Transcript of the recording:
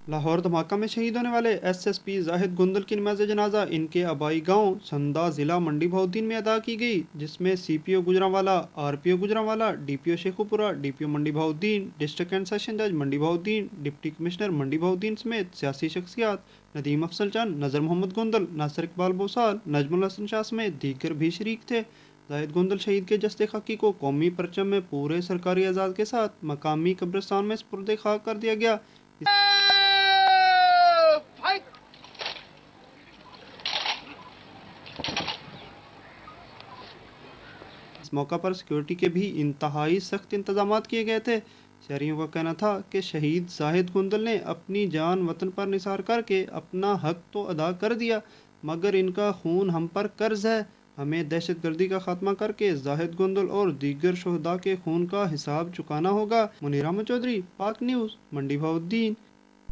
लाहौर धमाका में शहीद होने वाले एसएसपी जाहिद गुंदल की नमाज जनाजा इनके आबाई गांव संदा ज़िला मंडी बहाउद्दीन में अदा की गई, जिसमें CPO Gujranwala, RPO Gujranwala, DPO Sheikhupura, DPO Mandi Bahauddin, district and session जज मंडी बहाउद्दीन, डिप्टी कमिश्नर मंडी बहाउद्दीन समेत सियासी शख्सियात नदीम अफसल चंद, नज़र मोहम्मद गुंदल, नासिर इकबाल बोसाल, नजमुल हसन शाह समेत दीगर भी शरीक थे। जाहिद गुंदल शहीद के जस्ते खाकी को कौमी परचम में पूरे सरकारी एजाज़ के साथ मकामी कब्रिस्तान में सुपुर्द खाक कर दिया गया। इस मौका पर सिक्योरिटी के भी इंतहाई सख्त इंतजाम किए गए थे। शहरियों का कहना था कि शहीद जाहिद गुंदल ने अपनी जान वतन पर निसार करके अपना हक तो अदा कर दिया, मगर इनका खून हम पर कर्ज है। हमें दहशत गर्दी का खात्मा करके जाहिद गुंदल और दीगर शहदा के खून का हिसाब चुकाना होगा। मुनीर अहमद चौधरी, पाक न्यूज़, मंडी बहाउद्दीन।